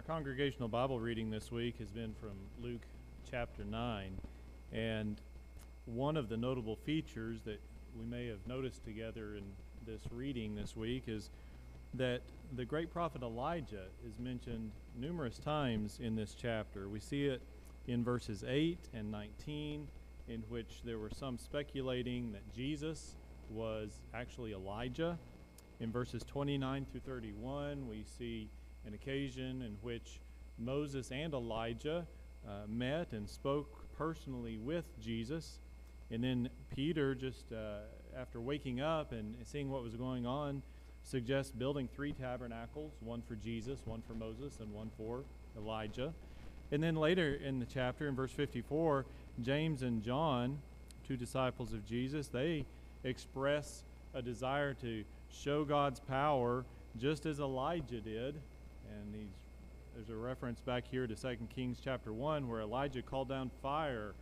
Congregational Bible reading this week has been from Luke chapter 9, and one of the notable features that we may have noticed together in this reading this week is that the great prophet Elijah is mentioned numerous times in this chapter. We see it in verses 8 and 19, in which there were some speculating that Jesus was actually Elijah. In verses 29 through 31, we see an occasion in which Moses and Elijah met and spoke personally with Jesus. And then Peter, just after waking up and seeing what was going on, suggests building 3 tabernacles, one for Jesus, one for Moses, and one for Elijah. And then later in the chapter, in verse 54, James and John, 2 disciples of Jesus, they express a desire to show God's power just as Elijah did. And there's a reference back here to 2 Kings chapter 1 where Elijah called down fire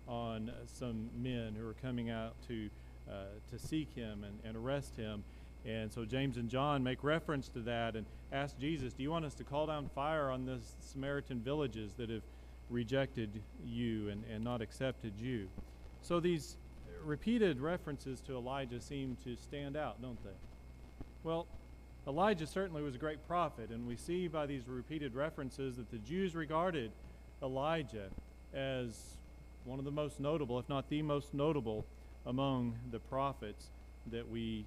on some men who were coming out to seek him and arrest him. And so James and John make reference to that and ask Jesus, do you want us to call down fire on these Samaritan villages that have rejected you and not accepted you? So these repeated references to Elijah seem to stand out, don't they? Well, Elijah certainly was a great prophet, and we see by these repeated references that the Jews regarded Elijah as one of the most notable, if not the most notable, among the prophets that we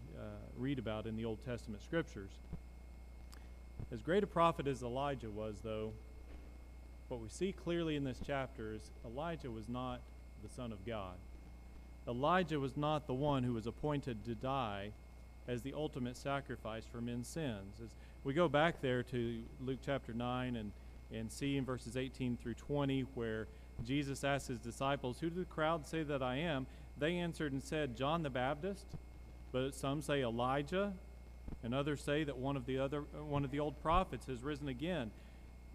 read about in the Old Testament scriptures. As great a prophet as Elijah was, though, what we see clearly in this chapter is Elijah was not the Son of God. Elijah was not the one who was appointed to die as the ultimate sacrifice for men's sins. As we go back there to Luke chapter 9 and see in verses 18 through 20 where Jesus asked his disciples, who do the crowd say that I am? They answered and said, John the Baptist, but some say Elijah, and others say that one of the old prophets has risen again.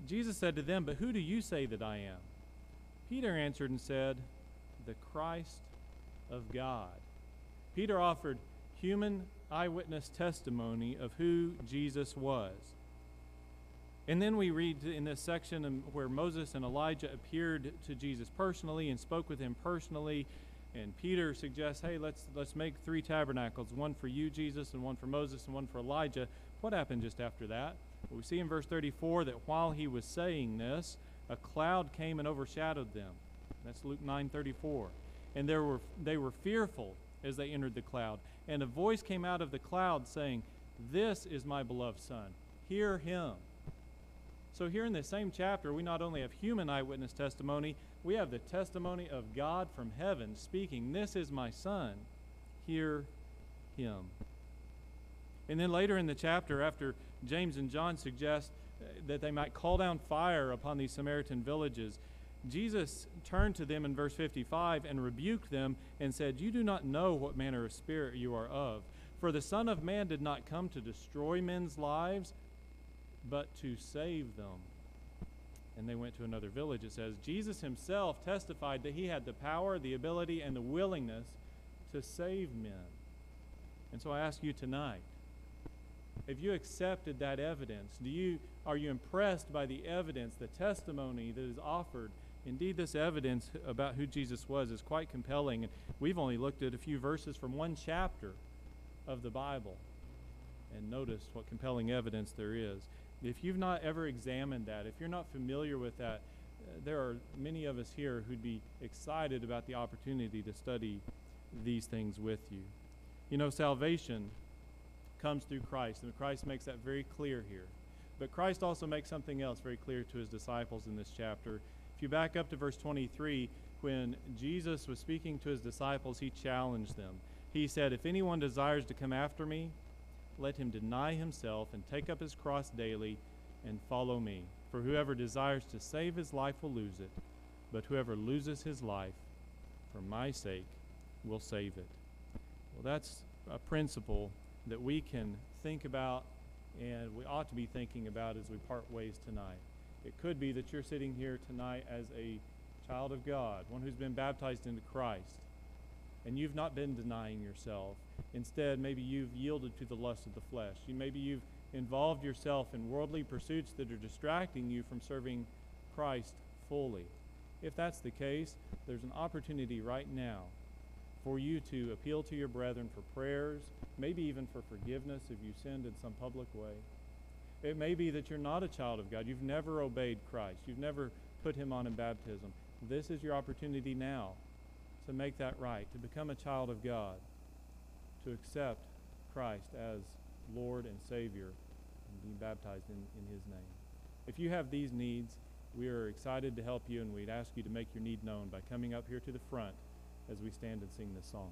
Jesus said to them, but who do you say that I am? Peter answered and said, the Christ of God. Peter offered human eyewitness testimony of who Jesus was. And then we read in this section where Moses and Elijah appeared to Jesus personally and spoke with him personally, and Peter suggests, hey, let's make 3 tabernacles, one for you, Jesus, and one for Moses, and one for Elijah. What happened just after that? Well, we see in verse 34 that while he was saying this, a cloud came and overshadowed them. That's Luke 9:34. And they were fearful as they entered the cloud. And a voice came out of the cloud saying, this is my beloved Son. Hear him. So here in this same chapter, we not only have human eyewitness testimony, we have the testimony of God from heaven speaking, this is my Son. Hear him. And then later in the chapter, after James and John suggest that they might call down fire upon these Samaritan villages, Jesus turned to them in verse 55 and rebuked them and said, you do not know what manner of spirit you are of. For the Son of Man did not come to destroy men's lives, but to save them. And they went to another village. It says, Jesus himself testified that he had the power, the ability, and the willingness to save men. And so I ask you tonight, have you accepted that evidence? Are you impressed by the evidence, the testimony that is offered? Indeed, this evidence about who Jesus was is quite compelling. And we've only looked at a few verses from one chapter of the Bible and noticed what compelling evidence there is. If you've not ever examined that, if you're not familiar with that, there are many of us here who'd be excited about the opportunity to study these things with you. You know, salvation comes through Christ, and Christ makes that very clear here. But Christ also makes something else very clear to his disciples in this chapter. If you back up to verse 23, when Jesus was speaking to his disciples, he challenged them. He said, if anyone desires to come after me, let him deny himself and take up his cross daily and follow me. For whoever desires to save his life will lose it, but whoever loses his life for my sake will save it. Well, that's a principle that we can think about and we ought to be thinking about as we part ways tonight. It could be that you're sitting here tonight as a child of God, one who's been baptized into Christ, and you've not been denying yourself. Instead, maybe you've yielded to the lust of the flesh. Maybe you've involved yourself in worldly pursuits that are distracting you from serving Christ fully. If that's the case, there's an opportunity right now for you to appeal to your brethren for prayers, maybe even for forgiveness if you sinned in some public way. It may be that you're not a child of God. You've never obeyed Christ. You've never put him on in baptism. This is your opportunity now to make that right, to become a child of God, to accept Christ as Lord and Savior and be baptized in his name. If you have these needs, we are excited to help you, and we'd ask you to make your need known by coming up here to the front as we stand and sing this song.